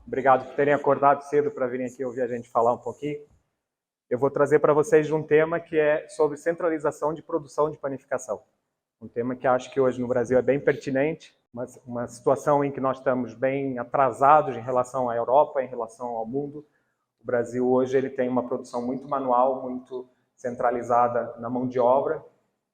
Obrigado por terem acordado cedo para virem aqui ouvir a gente falar um pouquinho. Eu vou trazer para vocês um tema que é sobre centralização de produção de panificação. Um tema que acho que hoje no Brasil é bem pertinente, uma situação em que nós estamos bem atrasados em relação à Europa, em relação ao mundo. O Brasil hoje ele tem uma produção muito manual, muito centralizada na mão de obra,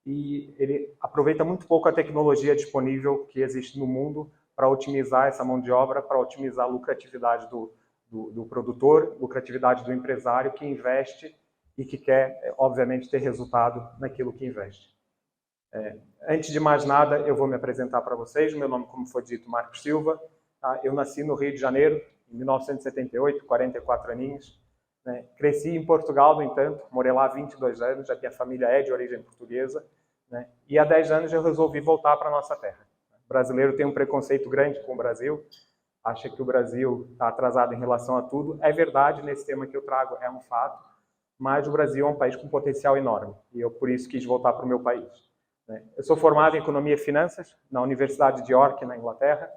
e ele aproveita muito pouco a tecnologia disponível que existe no mundo para otimizar essa mão de obra, para otimizar a lucratividade do produtor, lucratividade do empresário que investe e que quer, obviamente, ter resultado naquilo que investe. Antes de mais nada, eu vou me apresentar para vocês. Meu nome, como foi dito, Marcos Silva. Eu nasci no Rio de Janeiro, em 1978, 44 aninhos. Cresci em Portugal, no entanto, morei lá há 22 anos, já que a família é de origem portuguesa. E há 10 anos eu resolvi voltar para a nossa terra. O brasileiro tem um preconceito grande com o Brasil, acha que o Brasil está atrasado em relação a tudo. É verdade, nesse tema que eu trago é um fato, mas o Brasil é um país com potencial enorme, e eu por isso quis voltar para o meu país. Eu sou formado em Economia e Finanças na Universidade de York, na Inglaterra,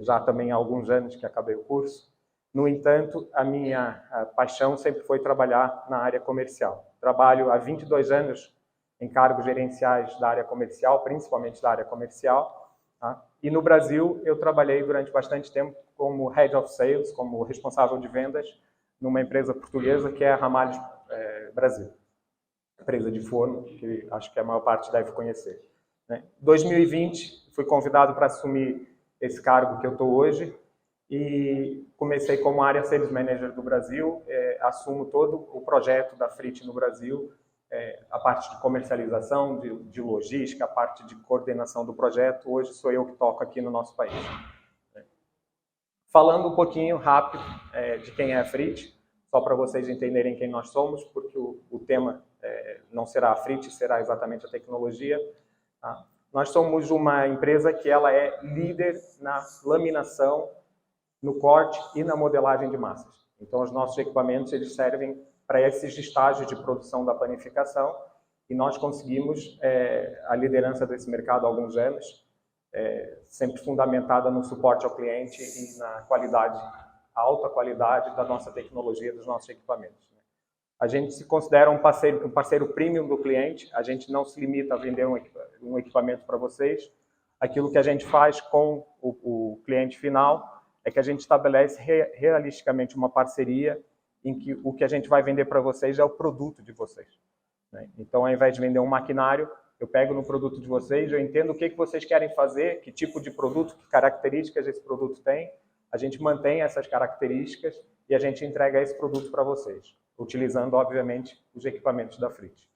já também há alguns anos que acabei o curso. No entanto, a minha paixão sempre foi trabalhar na área comercial. Trabalho há 22 anos em cargos gerenciais da área comercial, principalmente da área comercial. E no Brasil, eu trabalhei durante bastante tempo como Head of Sales, como responsável de vendas, numa empresa portuguesa que é a Ramalhos Brasil. Empresa de forno, que acho que a maior parte deve conhecer. Em 2020, fui convidado para assumir esse cargo que eu estou hoje, e comecei como área Sales Manager do Brasil, assumo todo o projeto da Frit no Brasil, a parte de comercialização, de logística, a parte de coordenação do projeto. Hoje sou eu que toco aqui no nosso país. Falando um pouquinho rápido de quem é a Frit, só para vocês entenderem quem nós somos, porque o tema não será a Frit, será exatamente a tecnologia. Nós somos uma empresa que ela é líder na laminação, no corte e na modelagem de massas. Então, os nossos equipamentos eles servem para esses estágios de produção da panificação, e nós conseguimos a liderança desse mercado há alguns anos, sempre fundamentada no suporte ao cliente e na qualidade, alta qualidade da nossa tecnologia, dos nossos equipamentos. A gente se considera um parceiro premium do cliente. A gente não se limita a vender um equipamento para vocês. Aquilo que a gente faz com o cliente final é que a gente estabelece realisticamente uma parceria em que o que a gente vai vender para vocês é o produto de vocês. Então, ao invés de vender um maquinário, eu pego no produto de vocês, eu entendo o que vocês querem fazer, que tipo de produto, que características esse produto tem, a gente mantém essas características e a gente entrega esse produto para vocês, utilizando, obviamente, os equipamentos da Frit.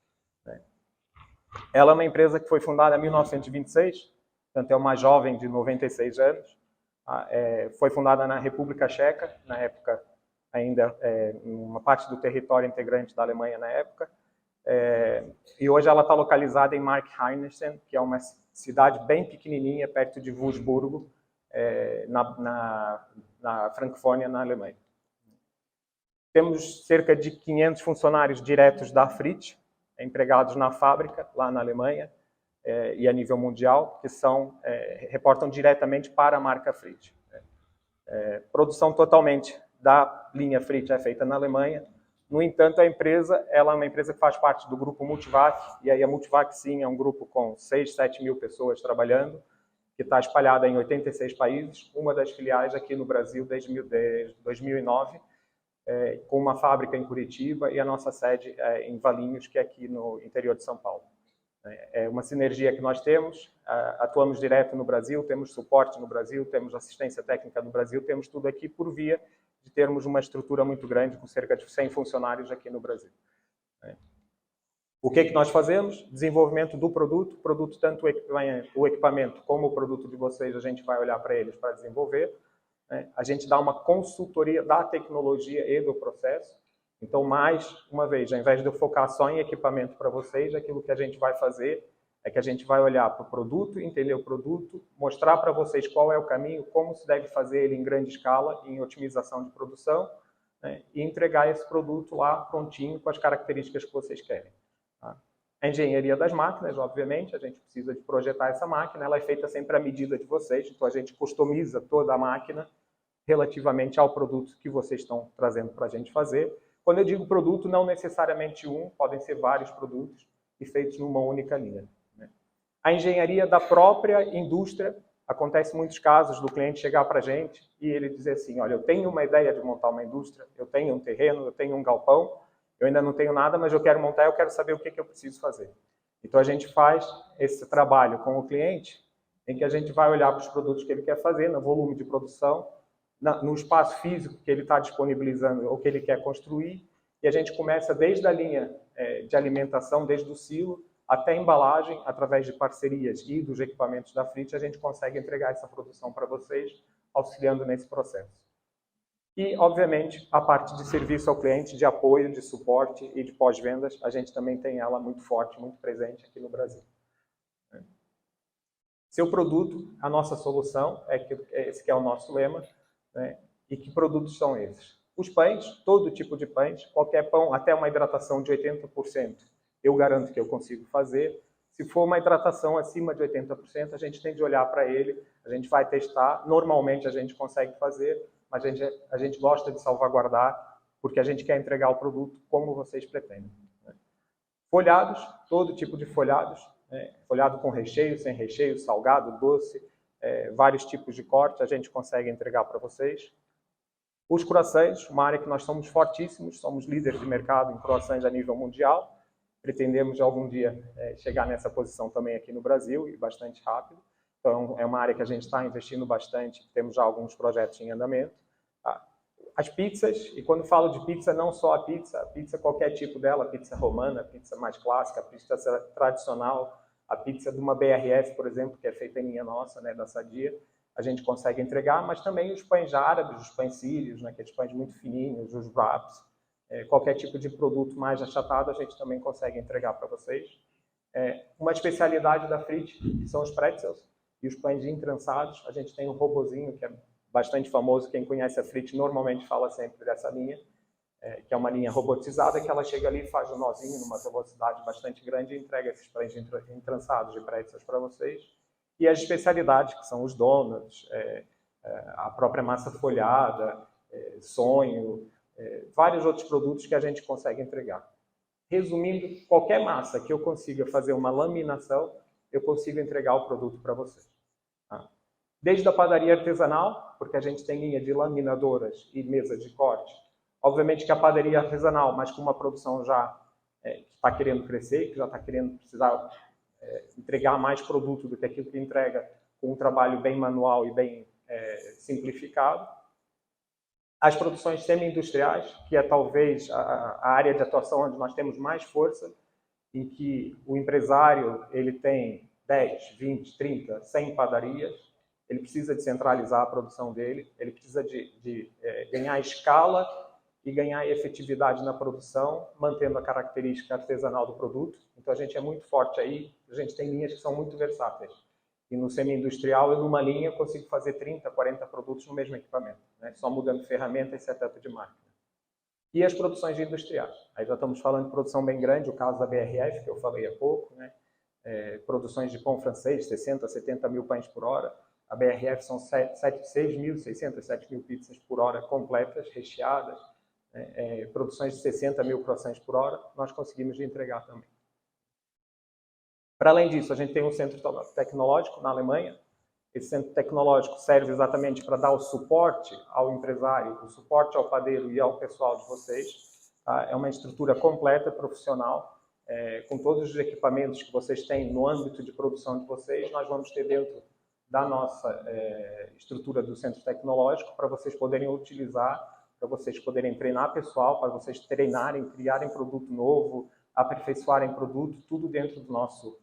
Ela é uma empresa que foi fundada em 1926, portanto é uma jovem de 96 anos, foi fundada na República Tcheca, na época ainda uma parte do território integrante da Alemanha na época, e hoje ela está localizada em Marktheinessen, que é uma cidade bem pequenininha, perto de Würzburgo, na Francónia, na Alemanha. Temos cerca de 500 funcionários diretos da Frit, empregados na fábrica, lá na Alemanha, e a nível mundial, que reportam diretamente para a marca Frit. Produção totalmente da linha Frit é feita na Alemanha. No entanto, a empresa ela é uma empresa que faz parte do grupo Multivac, e aí a Multivac, sim, é um grupo com 6, 7 mil pessoas trabalhando, que está espalhada em 86 países, uma das filiais aqui no Brasil desde 2009, com uma fábrica em Curitiba e a nossa sede em Valinhos, que é aqui no interior de São Paulo. É uma sinergia que nós temos, atuamos direto no Brasil, temos suporte no Brasil, temos assistência técnica no Brasil, temos tudo aqui por via de termos uma estrutura muito grande, com cerca de 100 funcionários aqui no Brasil. O que nós fazemos? Desenvolvimento do produto, tanto o equipamento como o produto de vocês, a gente vai olhar para eles para desenvolver. A gente dá uma consultoria da tecnologia e do processo. Então, mais uma vez, ao invés de eu focar só em equipamento para vocês, aquilo que a gente vai fazer é que a gente vai olhar para o produto, entender o produto, mostrar para vocês qual é o caminho, como se deve fazer ele em grande escala, em otimização de produção, e entregar esse produto lá prontinho com as características que vocês querem. A engenharia das máquinas, obviamente, a gente precisa de projetar essa máquina, ela é feita sempre à medida de vocês, então a gente customiza toda a máquina relativamente ao produto que vocês estão trazendo para a gente fazer. Quando eu digo produto, não necessariamente um, podem ser vários produtos e feitos numa única linha. A engenharia da própria indústria, acontece muitos casos do cliente chegar para a gente e ele dizer assim, olha, eu tenho uma ideia de montar uma indústria, eu tenho um terreno, eu tenho um galpão, eu ainda não tenho nada, mas eu quero montar, eu quero saber o que eu preciso fazer. Então a gente faz esse trabalho com o cliente, em que a gente vai olhar para os produtos que ele quer fazer, no volume de produção, no espaço físico que ele está disponibilizando ou que ele quer construir, e a gente começa desde a linha de alimentação, desde o silo, até a embalagem, através de parcerias e dos equipamentos da Frit, a gente consegue entregar essa produção para vocês, auxiliando nesse processo. E, obviamente, a parte de serviço ao cliente, de apoio, de suporte e de pós-vendas, a gente também tem ela muito forte, muito presente aqui no Brasil. Seu produto, a nossa solução, esse que é o nosso lema, né? E que produtos são esses? Os pães, todo tipo de pães, qualquer pão, até uma hidratação de 80%, eu garanto que eu consigo fazer. Se for uma hidratação acima de 80%, a gente tem de olhar para ele, a gente vai testar, normalmente a gente consegue fazer, mas a gente gosta de salvaguardar, porque a gente quer entregar o produto como vocês pretendem. Folhados, todo tipo de folhados, folhado com recheio, sem recheio, salgado, doce, vários tipos de corte, a gente consegue entregar para vocês. Os croissants, uma área que nós somos fortíssimos, somos líderes de mercado em croissants a nível mundial, pretendemos algum dia chegar nessa posição também aqui no Brasil, e bastante rápido. Então, é uma área que a gente está investindo bastante, temos já alguns projetos em andamento. As pizzas, e quando falo de pizza, não só a pizza qualquer tipo dela, a pizza romana, a pizza mais clássica, a pizza tradicional, a pizza de uma BRF, por exemplo, que é feita em linha nossa, né, da Sadia, a gente consegue entregar, mas também os pães árabes, os pães sírios, né, aqueles pães muito fininhos, os wraps, qualquer tipo de produto mais achatado, a gente também consegue entregar para vocês. Uma especialidade da Frit, que são os pretzels e os pães entrançados. A gente tem um robozinho que é bastante famoso, quem conhece a Frit normalmente fala sempre dessa linha, que é uma linha robotizada, que ela chega ali e faz um nozinho numa velocidade bastante grande e entrega esses pães entrançados de pretzels para vocês. E as especialidades, que são os donuts, a própria massa folhada, sonho, vários outros produtos que a gente consegue entregar. Resumindo, qualquer massa que eu consiga fazer uma laminação, eu consigo entregar o produto para vocês. Desde a padaria artesanal, porque a gente tem linha de laminadoras e mesa de corte. Obviamente que a padaria artesanal, mas com uma produção já que está querendo crescer, que já está querendo precisar entregar mais produto do que aquilo que entrega, com um trabalho bem manual e bem simplificado. As produções semi-industriais, que é talvez a área de atuação onde nós temos mais força, em que o empresário ele tem 10, 20, 30, 100 padarias, ele precisa de centralizar a produção dele, ele precisa de ganhar escala e ganhar efetividade na produção, mantendo a característica artesanal do produto. Então a gente é muito forte aí, a gente tem linhas que são muito versáteis. E no semi-industrial, eu numa linha consigo fazer 30, 40 produtos no mesmo equipamento, né? Só mudando ferramenta e setup de máquina. E as produções industriais. Aí já estamos falando de produção bem grande, o caso da BRF, que eu falei há pouco, né? Produções de pão francês, 60, 70 mil pães por hora. A BRF são 6.600, 7.000 pizzas por hora completas, recheadas. Produções de 60 mil croissants por hora, nós conseguimos entregar também. Para além disso, a gente tem um centro tecnológico na Alemanha. Esse centro tecnológico serve exatamente para dar o suporte ao empresário, o suporte ao padeiro e ao pessoal de vocês. Tá? É uma estrutura completa, profissional, com todos os equipamentos que vocês têm no âmbito de produção de vocês. Nós vamos ter dentro da nossa estrutura do centro tecnológico para vocês poderem utilizar, para vocês poderem treinar pessoal, para vocês treinarem, criarem produto novo, aperfeiçoarem produto, tudo dentro do nosso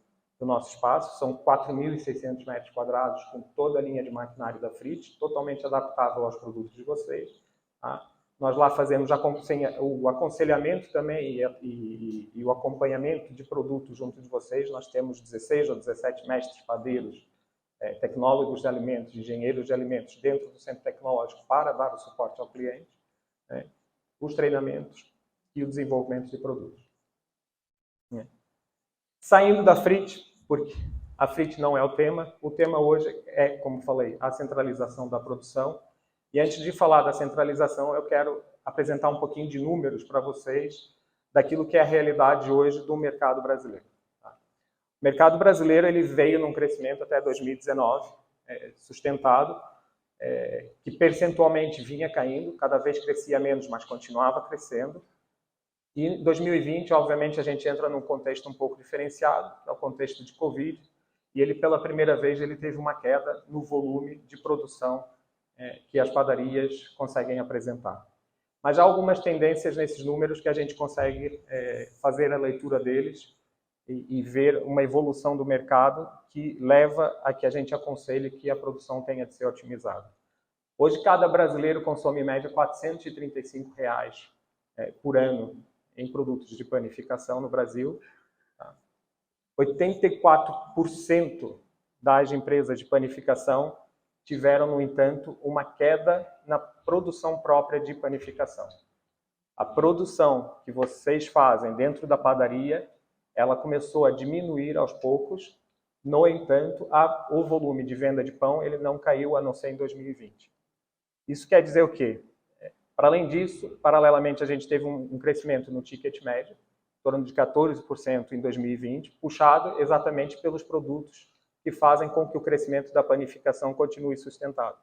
espaço. São 4.600 metros quadrados com toda a linha de maquinário da Frit, totalmente adaptável aos produtos de vocês. Tá? Nós lá fazemos o aconselhamento também e o acompanhamento de produtos junto de vocês. Nós temos 16 ou 17 mestres padeiros, tecnólogos de alimentos, engenheiros de alimentos dentro do centro tecnológico para dar o suporte ao cliente, né? Os treinamentos e o desenvolvimento de produtos. Saindo da Frit, porque a Frit não é o tema hoje é, como falei, a centralização da produção E antes de falar da centralização, eu quero apresentar um pouquinho de números para vocês daquilo que é a realidade hoje do mercado brasileiro. O mercado brasileiro ele veio num crescimento até 2019, sustentado, que percentualmente vinha caindo, cada vez crescia menos, mas continuava crescendo. E em 2020, obviamente, a gente entra num contexto um pouco diferenciado, que é o contexto de Covid, e ele, pela primeira vez, ele teve uma queda no volume de produção que as padarias conseguem apresentar. Mas há algumas tendências nesses números que a gente consegue fazer a leitura deles e ver uma evolução do mercado que leva a que a gente aconselhe que a produção tenha de ser otimizada. Hoje, cada brasileiro consome, em média, R$ 435 por ano em produtos de panificação no Brasil. 84% das empresas de panificação tiveram, no entanto, uma queda na produção própria de panificação. A produção que vocês fazem dentro da padaria, ela começou a diminuir aos poucos. No entanto, o volume de venda de pão ele não caiu, a não ser em 2020. Isso quer dizer o quê? Para além disso, paralelamente, a gente teve um crescimento no ticket médio, em torno de 14% em 2020, puxado exatamente pelos produtos que fazem com que o crescimento da panificação continue sustentado.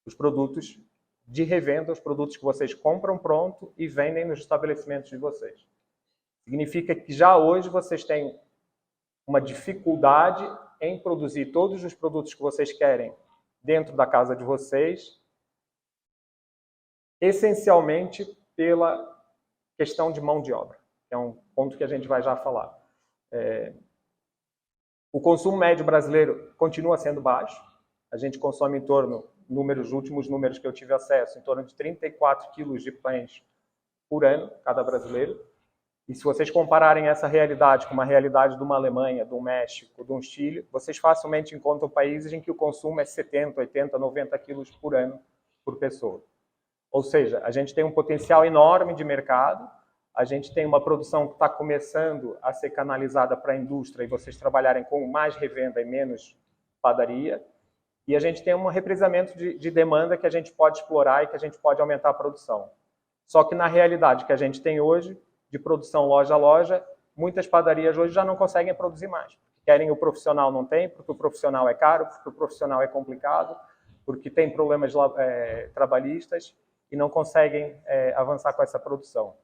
Os produtos de revenda, os produtos que vocês compram pronto e vendem nos estabelecimentos de vocês. Significa que já hoje vocês têm uma dificuldade em produzir todos os produtos que vocês querem dentro da casa de vocês, essencialmente pela questão de mão de obra, que é um ponto que a gente vai já falar. O consumo médio brasileiro continua sendo baixo. A gente consome em torno, últimos números que eu tive acesso, em torno de 34 quilos de pães por ano, cada brasileiro. E se vocês compararem essa realidade com uma realidade de uma Alemanha, de um México, de um Chile, vocês facilmente encontram países em que o consumo é 70, 80, 90 quilos por ano por pessoa. Ou seja, a gente tem um potencial enorme de mercado, a gente tem uma produção que está começando a ser canalizada para a indústria e vocês trabalharem com mais revenda e menos padaria, e a gente tem um represamento de demanda que a gente pode explorar e que a gente pode aumentar a produção. Só que na realidade que a gente tem hoje, de produção loja a loja, muitas padarias hoje já não conseguem produzir mais. Querem o profissional, não tem, porque o profissional é caro, porque o profissional é complicado, porque tem problemas trabalhistas e não conseguem avançar com essa produção.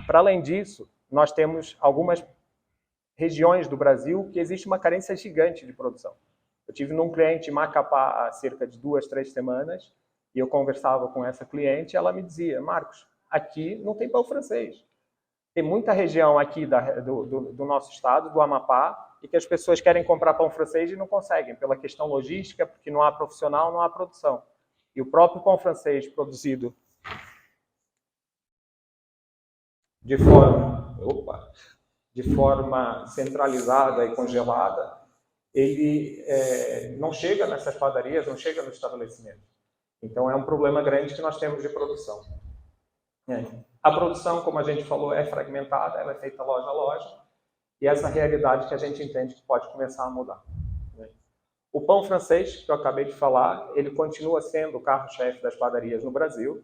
Para além disso, nós temos algumas regiões do Brasil que existe uma carência gigante de produção. Eu tive num cliente em Macapá há cerca de 2, 3 semanas e eu conversava com essa cliente e ela me dizia: Marcos, aqui não tem pão francês. Tem muita região aqui do nosso estado, do Amapá, e que as pessoas querem comprar pão francês e não conseguem, pela questão logística, porque não há profissional, não há produção. E o próprio pão francês produzido de forma centralizada e congelada, ele não chega nessas padarias, não chega no estabelecimento. Então é um problema grande que nós temos de produção. A produção, como a gente falou, é fragmentada, ela é feita loja a loja, e essa realidade que a gente entende que pode começar a mudar. O pão francês, que eu acabei de falar, ele continua sendo o carro-chefe das padarias no Brasil.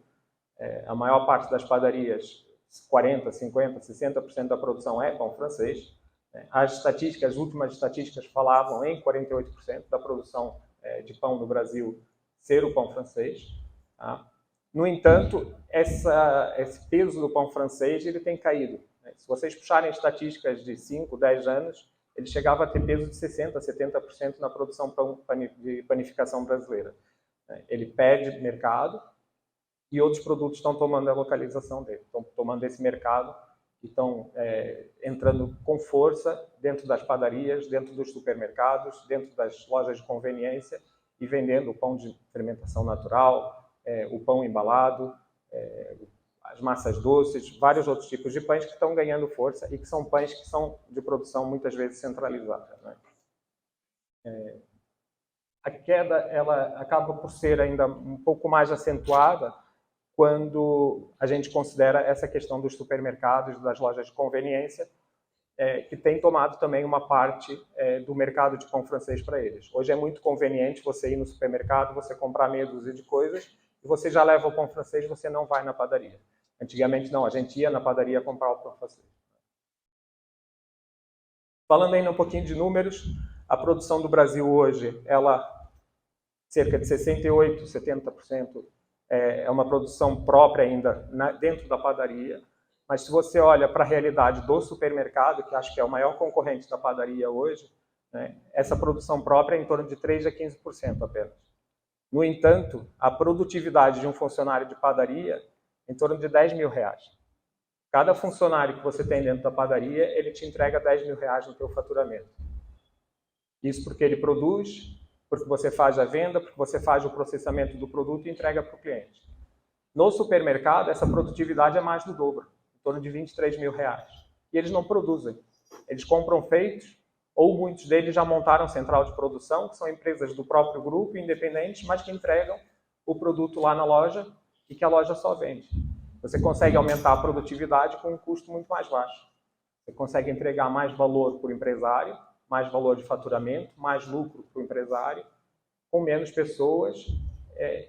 A maior parte das padarias, 40%, 50%, 60% da produção é pão francês. As últimas estatísticas falavam em 48% da produção de pão no Brasil ser o pão francês. Tá? No entanto, esse peso do pão francês ele tem caído. Se vocês puxarem estatísticas de 5, 10 anos, ele chegava a ter peso de 60%, 70% na produção de panificação brasileira. Ele perde mercado e outros produtos estão tomando a localização dele, estão tomando esse mercado e estão entrando com força dentro das padarias, dentro dos supermercados, dentro das lojas de conveniência e vendendo o pão de fermentação natural, o pão embalado, as massas doces, vários outros tipos de pães que estão ganhando força e que são pães que são de produção muitas vezes centralizada. A queda ela acaba por ser ainda um pouco mais acentuada quando a gente considera essa questão dos supermercados, das lojas de conveniência, que tem tomado também uma parte do mercado de pão francês para eles. Hoje é muito conveniente você ir no supermercado, você comprar meia dúzia de coisas e você já leva o pão francês, você não vai na padaria. Antigamente não, a gente ia na padaria comprar o pão francês. Falando ainda um pouquinho de números, a produção do Brasil hoje, ela cerca de 68%, 70% é uma produção própria ainda dentro da padaria. Mas se você olha para a realidade do supermercado, que acho que é o maior concorrente da padaria hoje, né, essa produção própria é em torno de 3% a 15% apenas. No entanto, a produtividade de um funcionário de padaria é em torno de R$10.000. Cada funcionário que você tem dentro da padaria, ele te entrega R$10.000 no teu faturamento. Isso porque ele produz, porque você faz a venda, porque você faz o processamento do produto e entrega para o cliente. No supermercado, essa produtividade é mais do dobro, em torno de R$23.000. E eles não produzem. Eles compram feitos, ou muitos deles já montaram central de produção, que são empresas do próprio grupo, independentes, mas que entregam o produto lá na loja e que a loja só vende. Você consegue aumentar a produtividade com um custo muito mais baixo. Você consegue entregar mais valor para o empresário, mais valor de faturamento, mais lucro para o empresário, com menos pessoas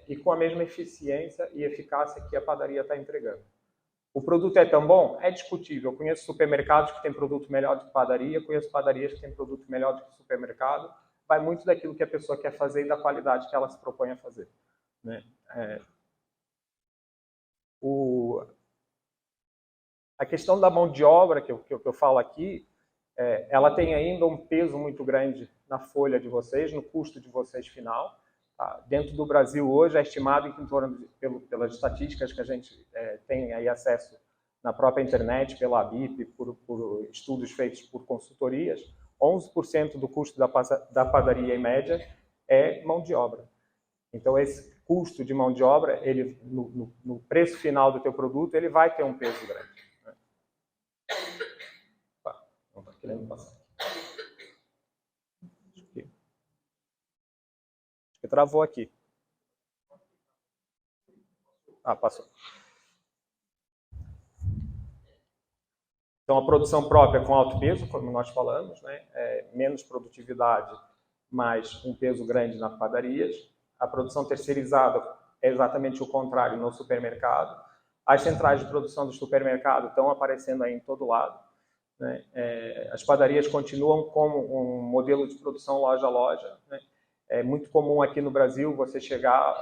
e com a mesma eficiência e eficácia que a padaria está entregando. O produto é tão bom? É discutível. Eu conheço supermercados que têm produto melhor do que padaria, conheço padarias que têm produto melhor do que supermercado. Vai muito daquilo que a pessoa quer fazer e da qualidade que ela se propõe a fazer. Né? A questão da mão de obra, que eu falo aqui, ela tem ainda um peso muito grande na folha de vocês, no custo de vocês final. Tá? Dentro do Brasil hoje é estimado que em torno pelas estatísticas que a gente tem aí acesso na própria internet, pela ABIP, por estudos feitos por consultorias, 11% do custo da padaria em média é mão de obra. Então esse custo de mão de obra, ele no preço final do teu produto, ele vai ter um peso grande. Não está querendo passar. Acho que travou aqui. Passou. Então, a produção própria com alto peso, como nós falamos, né, menos produtividade, mas um peso grande nas padarias. A produção terceirizada é exatamente o contrário no supermercado. As centrais de produção do supermercado estão aparecendo aí em todo lado. Né? As padarias continuam como um modelo de produção loja a loja. Né? É muito comum aqui no Brasil você chegar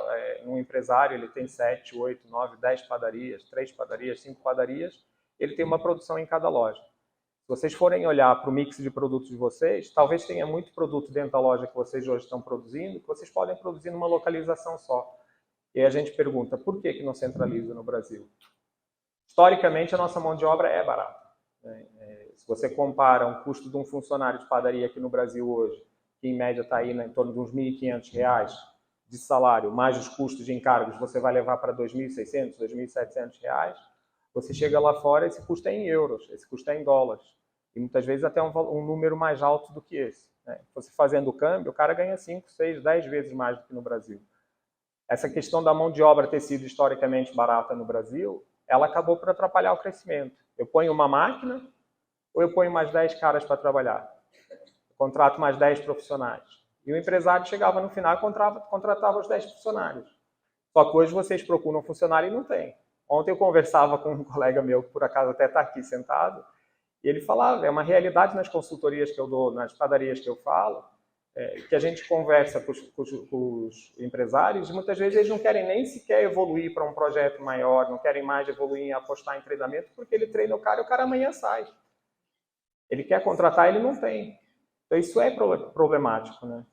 num empresário, ele tem 7, 8, 9, 10 padarias, 3 padarias, 5 padarias, ele tem uma produção em cada loja. Se vocês forem olhar para o mix de produtos de vocês, talvez tenha muito produto dentro da loja que vocês hoje estão produzindo, que vocês podem produzir numa localização só. E aí a gente pergunta, por que não centraliza no Brasil? Historicamente, a nossa mão de obra é barata. Se você compara um custo de um funcionário de padaria aqui no Brasil hoje, que em média está aí em torno de uns R$1.500 de salário, mais os custos de encargos, você vai levar para R$2.600, R$2.700, você chega lá fora, esse custo é em euros, esse custo é em dólares. E muitas vezes até um número mais alto do que esse. Né? Você fazendo o câmbio, o cara ganha 5, 6, 10 vezes mais do que no Brasil. Essa questão da mão de obra ter sido historicamente barata no Brasil, ela acabou por atrapalhar o crescimento. Eu ponho uma máquina ou eu ponho mais 10 caras para trabalhar? Eu contrato mais 10 profissionais. E o empresário chegava no final e contratava os 10 funcionários. Só que hoje vocês procuram um funcionário e não tem. Ontem eu conversava com um colega meu, que por acaso até está aqui sentado, e ele falava, é uma realidade nas consultorias que eu dou, nas padarias que eu falo, que a gente conversa com os empresários, e muitas vezes eles não querem nem sequer evoluir para um projeto maior, não querem mais evoluir em apostar em treinamento, porque ele treina o cara e o cara amanhã sai. Ele quer contratar, ele não tem. Então isso é problemático, né?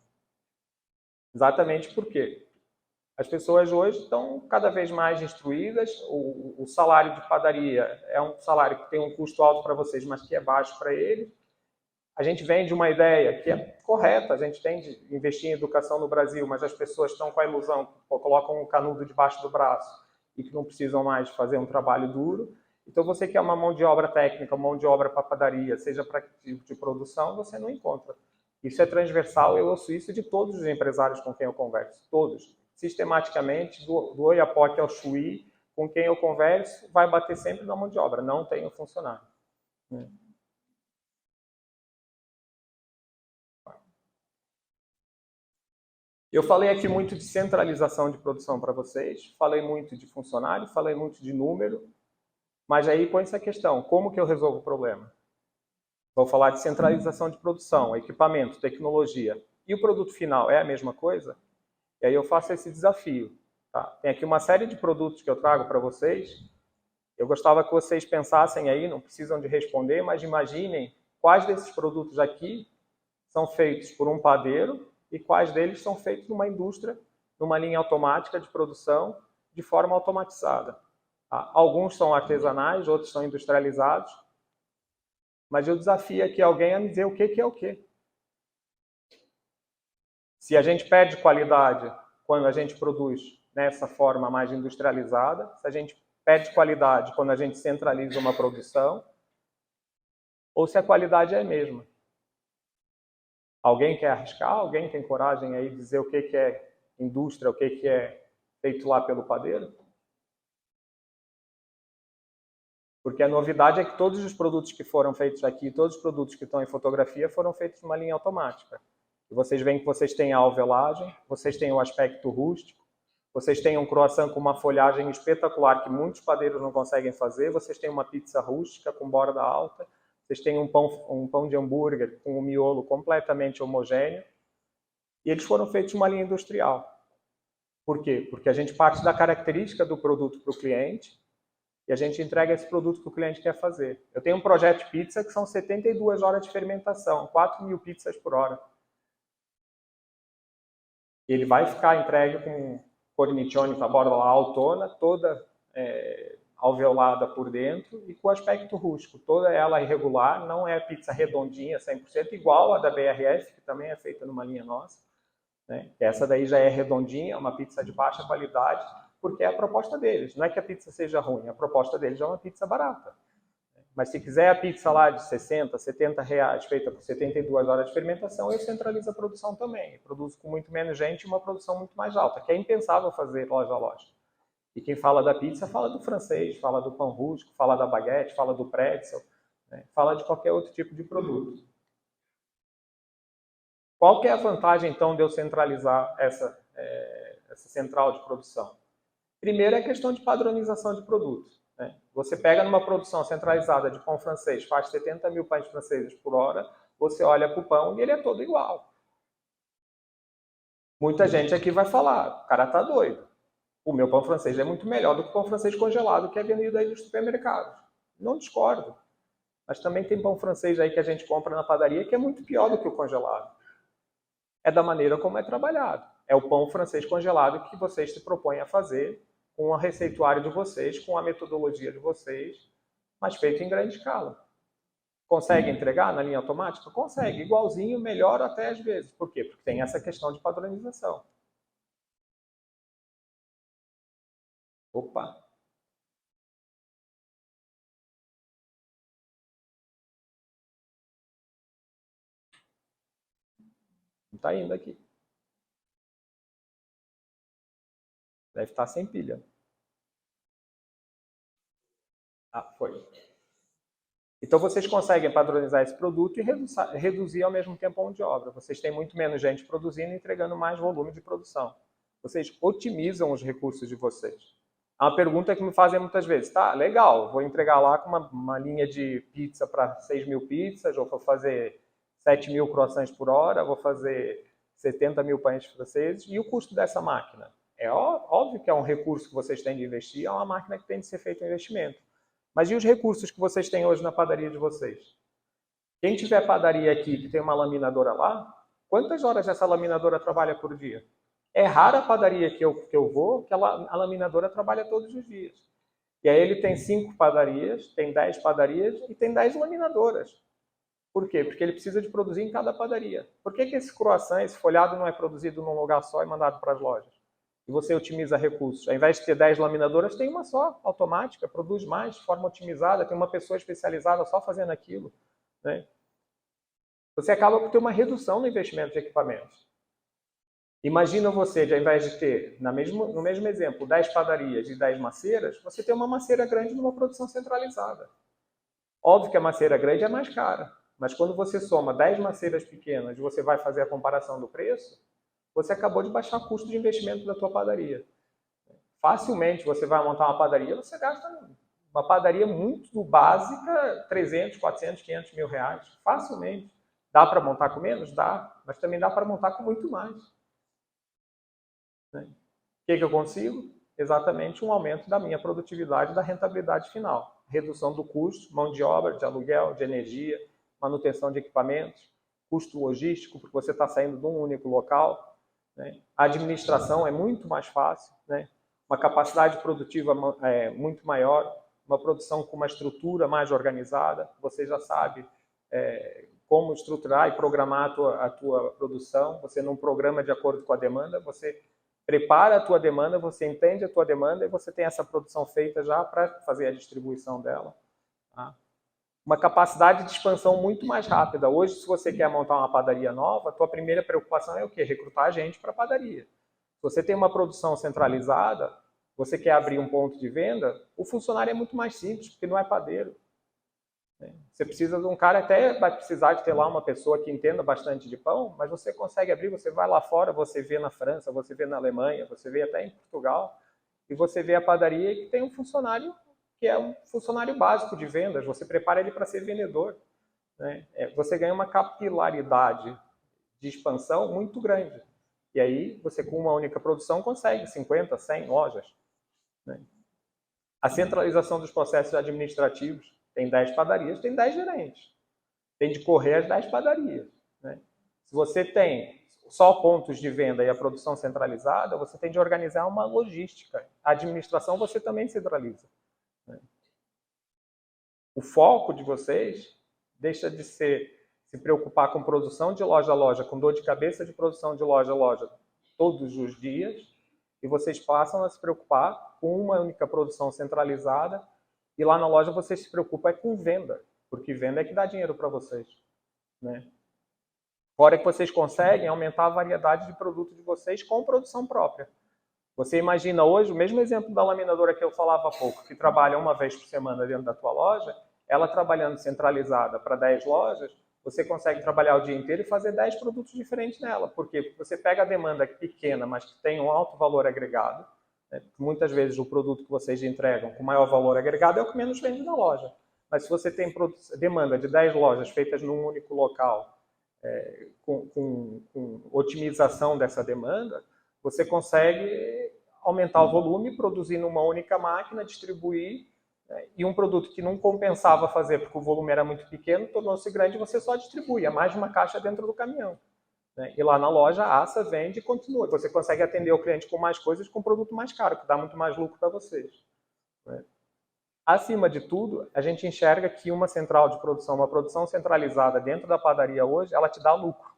Exatamente porque as pessoas hoje estão cada vez mais instruídas, o salário de padaria é um salário que tem um custo alto para vocês, mas que é baixo para eles. A gente vem de uma ideia que é correta, a gente tem de investir em educação no Brasil, mas as pessoas estão com a ilusão, colocam um canudo debaixo do braço e que não precisam mais fazer um trabalho duro. Então, você quer uma mão de obra técnica, mão de obra para padaria, seja para tipo de produção, você não encontra. Isso é transversal, eu ouço isso de todos os empresários com quem eu converso, todos. Sistematicamente, do Oiapoque ao Chuí, com quem eu converso, vai bater sempre na mão de obra, não tem o funcionário. Eu falei aqui muito de centralização de produção para vocês, falei muito de funcionário, falei muito de número, mas aí põe essa questão, como que eu resolvo o problema? Vou falar de centralização de produção, equipamento, tecnologia. E o produto final é a mesma coisa? E aí eu faço esse desafio. Tá? Tem aqui uma série de produtos que eu trago para vocês. Eu gostava que vocês pensassem aí, não precisam de responder, mas imaginem quais desses produtos aqui são feitos por um padeiro e quais deles são feitos numa indústria, numa linha automática de produção, de forma automatizada. Tá? Alguns são artesanais, outros são industrializados, mas eu desafio aqui alguém a me dizer o que é o quê. Se a gente perde qualidade quando a gente produz nessa forma mais industrializada, se a gente perde qualidade quando a gente centraliza uma produção, ou se a qualidade é a mesma. Alguém quer arriscar? Alguém tem coragem aí de dizer o que é indústria, o que é feito lá pelo padeiro? Porque a novidade é que todos os produtos que foram feitos aqui, todos os produtos que estão em fotografia foram feitos numa linha automática. E vocês veem que vocês têm a alvelagem, vocês têm o aspecto rústico, vocês têm um croissant com uma folhagem espetacular que muitos padeiros não conseguem fazer, vocês têm uma pizza rústica com borda alta, vocês têm um pão de hambúrguer com um miolo completamente homogêneo, e eles foram feitos numa linha industrial. Por quê? Porque a gente parte da característica do produto para o cliente e a gente entrega esse produto que o cliente quer fazer. Eu tenho um projeto de pizza que são 72 horas de fermentação, 4.000 pizzas por hora. Ele vai ficar entregue com cornicione com a borda altona, toda alveolada por dentro e com aspecto rústico. Toda ela irregular, não é pizza redondinha 100%, igual a da BRF, que também é feita numa linha nossa. Né? Essa daí já é redondinha, uma pizza de baixa qualidade, porque é a proposta deles. Não é que a pizza seja ruim, a proposta deles é uma pizza barata. Mas se quiser a pizza lá de 60, 70 reais, feita por 72 horas de fermentação, eu centralizo a produção também. Eu produzo com muito menos gente e uma produção muito mais alta, que é impensável fazer loja a loja. E quem fala da pizza fala do francês, fala do pão rústico, fala da baguete, fala do pretzel, né? Fala de qualquer outro tipo de produto. Qual que é a vantagem, então, de eu centralizar essa central de produção? Primeiro é a questão de padronização de produtos. Né? Você pega numa produção centralizada de pão francês, faz 70.000 pães franceses por hora, você olha para o pão e ele é todo igual. Muita gente aqui vai falar, o cara está doido. O meu pão francês é muito melhor do que o pão francês congelado que é vendido aí nos supermercados. Não discordo. Mas também tem pão francês aí que a gente compra na padaria que é muito pior do que o congelado. É da maneira como é trabalhado. É o pão francês congelado que vocês se propõem a fazer com o receituário de vocês, com a metodologia de vocês, mas feito em grande escala. Consegue entregar na linha automática? Consegue. Igualzinho, melhor até às vezes. Por quê? Porque tem essa questão de padronização. Opa! Não está indo aqui. Deve estar sem pilha. Ah, foi. Então vocês conseguem padronizar esse produto e reduzir ao mesmo tempo a mão de obra. Vocês têm muito menos gente produzindo e entregando mais volume de produção. Vocês otimizam os recursos de vocês. É uma pergunta que me fazem muitas vezes. Tá, legal, vou entregar lá com uma linha de pizza para 6.000 pizzas, ou vou fazer 7.000 croissants por hora, vou fazer 70.000 pães franceses. E o custo dessa máquina? É óbvio que é um recurso que vocês têm de investir, é uma máquina que tem de ser feito um investimento. Mas e os recursos que vocês têm hoje na padaria de vocês? Quem tiver padaria aqui que tem uma laminadora lá, quantas horas essa laminadora trabalha por dia? É rara a padaria que eu vou que a laminadora trabalha todos os dias. E aí ele tem 5 padarias, tem 10 padarias e tem 10 laminadoras. Por quê? Porque ele precisa de produzir em cada padaria. Por que esse croissant, esse folhado não é produzido num lugar só e mandado para as lojas? E você otimiza recursos. Ao invés de ter 10 laminadoras, tem uma só, automática, produz mais de forma otimizada, tem uma pessoa especializada só fazendo aquilo. Né? Você acaba por ter uma redução no investimento de equipamentos. Imagina você, ao invés de ter, no mesmo exemplo, 10 padarias e 10 maceiras, você tem uma maceira grande numa produção centralizada. Óbvio que a maceira grande é mais cara, mas quando você soma 10 maceiras pequenas e você vai fazer a comparação do preço, você acabou de baixar o custo de investimento da tua padaria. Facilmente você vai montar uma padaria, você gasta uma padaria muito básica, 300, 400, 500 mil reais. Facilmente. Dá para montar com menos? Dá. Mas também dá para montar com muito mais. Né? O que eu consigo? Exatamente um aumento da minha produtividade e da rentabilidade final. Redução do custo, mão de obra, de aluguel, de energia, manutenção de equipamentos, custo logístico, porque você está saindo de um único local. Né? A administração é muito mais fácil, né? Uma capacidade produtiva muito maior, uma produção com uma estrutura mais organizada, você já sabe como estruturar e programar a tua produção, você não programa de acordo com a demanda, você prepara a tua demanda, você entende a tua demanda e você tem essa produção feita já para fazer a distribuição dela. Tá? Uma capacidade de expansão muito mais rápida. Hoje, se você quer montar uma padaria nova, a tua primeira preocupação é o quê? Recrutar gente para a padaria. Se você tem uma produção centralizada, você quer abrir um ponto de venda, o funcionário é muito mais simples, porque não é padeiro. Você precisa de um cara, até vai precisar de ter lá uma pessoa que entenda bastante de pão, mas você consegue abrir, você vai lá fora, você vê na França, você vê na Alemanha, você vê até em Portugal, e você vê a padaria que tem um funcionário que é um funcionário básico de vendas, você prepara ele para ser vendedor. Né? Você ganha uma capilaridade de expansão muito grande. E aí, você com uma única produção consegue 50, 100 lojas. Né? A centralização dos processos administrativos. Tem 10 padarias, tem 10 gerentes. Tem de correr as 10 padarias. Né? Se você tem só pontos de venda e a produção centralizada, você tem de organizar uma logística. A administração você também centraliza. Né? O foco de vocês deixa de ser se preocupar com produção de loja a loja, com dor de cabeça de produção de loja a loja todos os dias, e vocês passam a se preocupar com uma única produção centralizada, e lá na loja vocês se preocupam com venda, porque venda é que dá dinheiro para vocês. Né? Fora que vocês conseguem aumentar a variedade de produto de vocês com produção própria. Você imagina hoje, o mesmo exemplo da laminadora que eu falava há pouco, que trabalha uma vez por semana dentro da tua loja, ela trabalhando centralizada para 10 lojas, você consegue trabalhar o dia inteiro e fazer 10 produtos diferentes nela. Por quê? Porque você pega a demanda pequena, mas que tem um alto valor agregado. Né? Muitas vezes o produto que vocês entregam com maior valor agregado é o que menos vende na loja. Mas se você tem demanda de 10 lojas feitas num único local, com otimização dessa demanda, você consegue aumentar o volume, produzir numa única máquina, distribuir, e um produto que não compensava fazer porque o volume era muito pequeno, tornou-se grande, você só distribui, é mais de uma caixa dentro do caminhão. Né? E lá na loja, assa, vende e continua. Você consegue atender o cliente com mais coisas, com um produto mais caro, que dá muito mais lucro para vocês. Né? Acima de tudo, a gente enxerga que uma central de produção, uma produção centralizada dentro da padaria hoje, ela te dá lucro.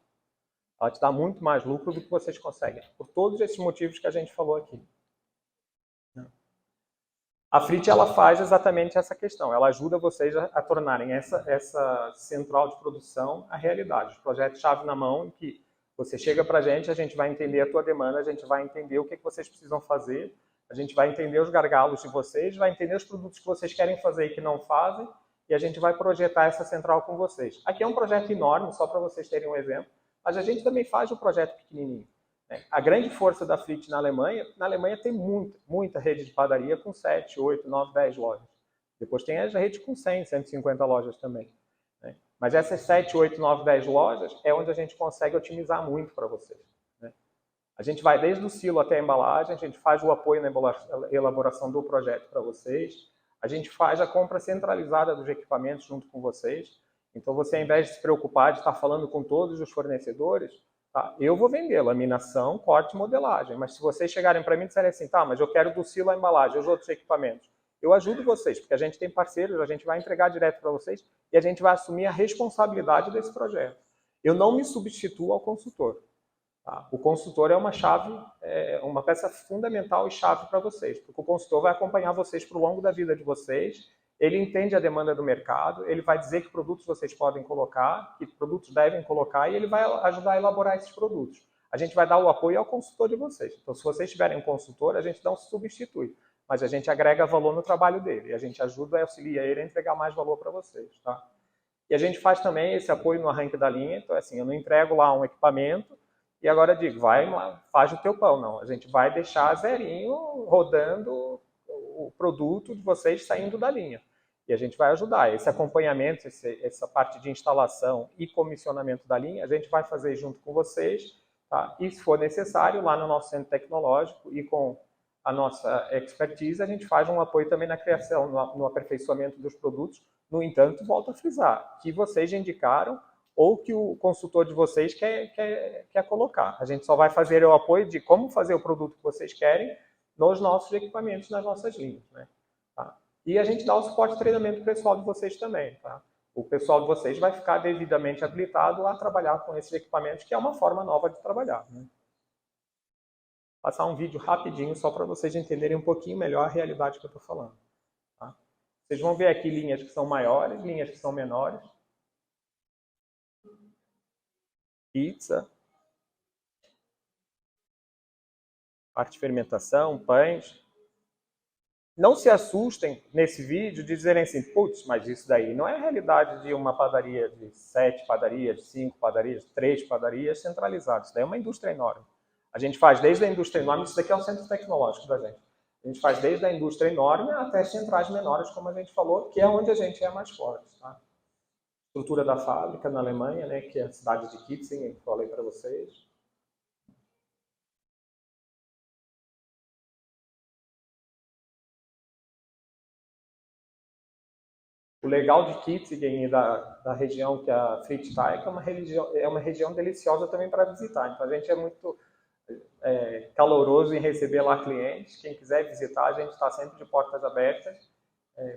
Ela te dá muito mais lucro do que vocês conseguem, por todos esses motivos que a gente falou aqui. A Frit, ela faz exatamente essa questão, ela ajuda vocês a tornarem essa central de produção a realidade. Os projetos chave na mão, em que você chega para a gente vai entender a tua demanda, a gente vai entender o que vocês precisam fazer, a gente vai entender os gargalos de vocês, vai entender os produtos que vocês querem fazer e que não fazem, e a gente vai projetar essa central com vocês. Aqui é um projeto enorme, só para vocês terem um exemplo, mas a gente também faz um projeto pequenininho. A grande força da Frit na Alemanha tem muita rede de padaria com 7, 8, 9, 10 lojas. Depois tem as redes com 100, 150 lojas também. Né? Mas essas 7, 8, 9, 10 lojas é onde a gente consegue otimizar muito para vocês. Né? A gente vai desde o silo até a embalagem, a gente faz o apoio na elaboração do projeto para vocês, a gente faz a compra centralizada dos equipamentos junto com vocês. Então você, ao invés de se preocupar de estar falando com todos os fornecedores, tá, eu vou vender laminação, corte e modelagem, mas se vocês chegarem para mim e disserem assim, tá, mas eu quero do silo a embalagem, os outros equipamentos, eu ajudo vocês, porque a gente tem parceiros, a gente vai entregar direto para vocês e a gente vai assumir a responsabilidade desse projeto. Eu não me substituo ao consultor. Tá? O consultor é uma chave, uma peça fundamental e chave para vocês, porque o consultor vai acompanhar vocês para o longo da vida de vocês, ele entende a demanda do mercado, ele vai dizer que produtos vocês podem colocar, que produtos devem colocar, e ele vai ajudar a elaborar esses produtos. A gente vai dar o apoio ao consultor de vocês. Então, se vocês tiverem um consultor, a gente não se substitui, mas a gente agrega valor no trabalho dele, e a gente ajuda e auxilia ele a entregar mais valor para vocês. Tá? E a gente faz também esse apoio no arranque da linha, então assim, eu não entrego lá um equipamento e agora digo, vai lá, faz o teu pão. Não, a gente vai deixar zerinho rodando o produto de vocês saindo da linha. E a gente vai ajudar. Esse acompanhamento, essa parte de instalação e comissionamento da linha, a gente vai fazer junto com vocês. Tá? E se for necessário, lá no nosso centro tecnológico e com a nossa expertise, a gente faz um apoio também na criação, no aperfeiçoamento dos produtos. No entanto, volto a frisar, que vocês indicaram ou que o consultor de vocês quer colocar. A gente só vai fazer o apoio de como fazer o produto que vocês querem nos nossos equipamentos, nas nossas linhas. Né? Tá? E a gente dá o suporte de treinamento pessoal de vocês também. Tá? O pessoal de vocês vai ficar devidamente habilitado a trabalhar com esses equipamentos, que é uma forma nova de trabalhar. Né? Passar um vídeo rapidinho só para vocês entenderem um pouquinho melhor a realidade que eu estou falando. Tá? Vocês vão ver aqui linhas que são maiores, linhas que são menores. Pizza. Parte de fermentação, pães. Não se assustem nesse vídeo de dizerem assim, putz, mas isso daí não é a realidade de uma padaria de 7 padarias, de 5 padarias, 3 padarias centralizadas. Isso daí é uma indústria enorme. A gente faz desde a indústria enorme, isso daqui é o centro tecnológico da gente. A gente faz desde a indústria enorme até centrais menores, como a gente falou, que é onde a gente é mais forte. Tá? Estrutura da fábrica na Alemanha, né, que é a cidade de Kitzingen, que eu falei para vocês. O legal de Kitzingen e da região que é a Freital é uma região deliciosa também para visitar. Então a gente é muito caloroso em receber lá clientes. Quem quiser visitar, a gente está sempre de portas abertas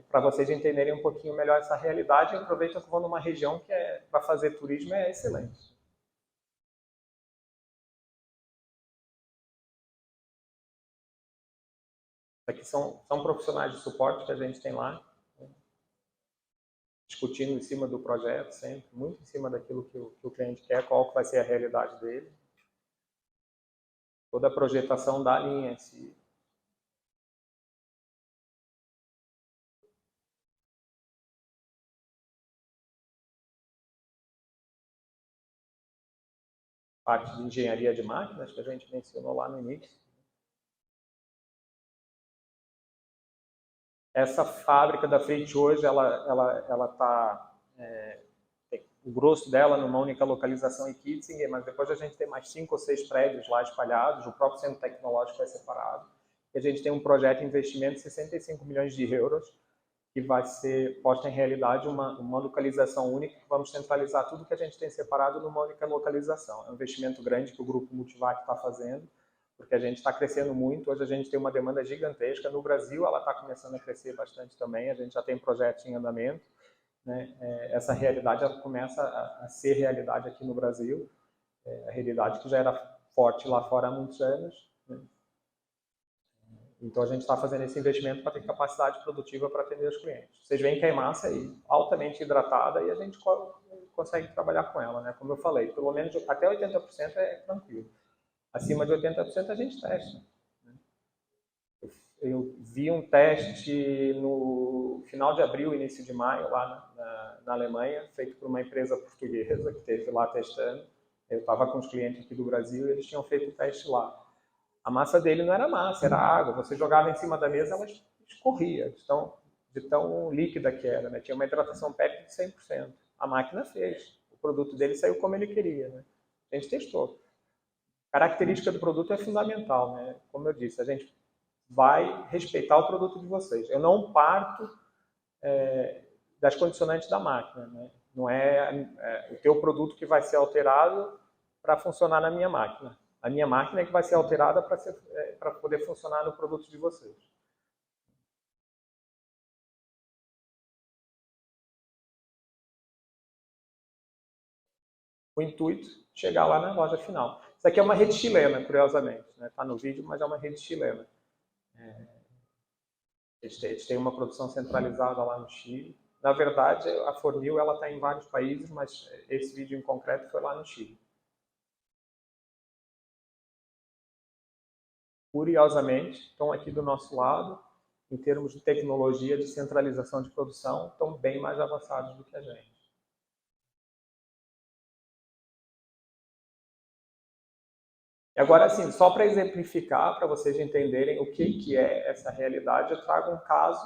para vocês entenderem um pouquinho melhor essa realidade. E aproveita que eu vou numa região que para fazer turismo é excelente. Aqui são profissionais de suporte que a gente tem lá, discutindo em cima do projeto sempre, muito em cima daquilo que o cliente quer, qual que vai ser a realidade dele. Toda a projetação da linha em si. Parte de engenharia de máquinas que a gente mencionou lá no início. Essa fábrica da Freit hoje, ela está o grosso dela numa única localização em Kitzingen, mas depois a gente tem mais 5 ou 6 prédios lá espalhados, o próprio centro tecnológico é separado. E a gente tem um projeto de investimento de 65 milhões de euros, que vai ser posta em realidade uma localização única, que vamos centralizar tudo que a gente tem separado numa única localização. É um investimento grande que o Grupo Multivac está fazendo, porque a gente está crescendo muito. Hoje a gente tem uma demanda gigantesca. No Brasil ela está começando a crescer bastante também, a gente já tem projetos em andamento. Né? Essa realidade ela começa a ser realidade aqui no Brasil, a realidade que já era forte lá fora há muitos anos. Né? Então a gente está fazendo esse investimento para ter capacidade produtiva para atender os clientes. Vocês veem que a massa é altamente hidratada e a gente consegue trabalhar com ela, né? Como eu falei, pelo menos até 80% é tranquilo. Acima de 80% a gente testa. Eu vi um teste no final de abril, início de maio, lá na Alemanha, feito por uma empresa portuguesa que esteve lá testando. Eu estava com os clientes aqui do Brasil e eles tinham feito o teste lá. A massa dele não era massa, era água. Você jogava em cima da mesa, ela escorria, de tão líquida que era. Né? Tinha uma hidratação perto de 100%. A máquina fez. O produto dele saiu como ele queria. Né? A gente testou. A característica do produto é fundamental. Né? Como eu disse, a gente vai respeitar o produto de vocês. Eu não parto das condicionantes da máquina. Né? Não é o teu produto que vai ser alterado para funcionar na minha máquina. A minha máquina é que vai ser alterada para poder funcionar no produto de vocês. O intuito é chegar lá na loja final. Isso aqui é uma rede chilena, curiosamente. Está no vídeo, mas é uma rede chilena. Eles têm uma produção centralizada lá no Chile. Na verdade, a Fornil está em vários países, mas esse vídeo em concreto foi lá no Chile. Curiosamente, estão aqui do nosso lado, em termos de tecnologia de centralização de produção, estão bem mais avançados do que a gente. E agora, assim, só para exemplificar, para vocês entenderem o que é essa realidade, eu trago um caso,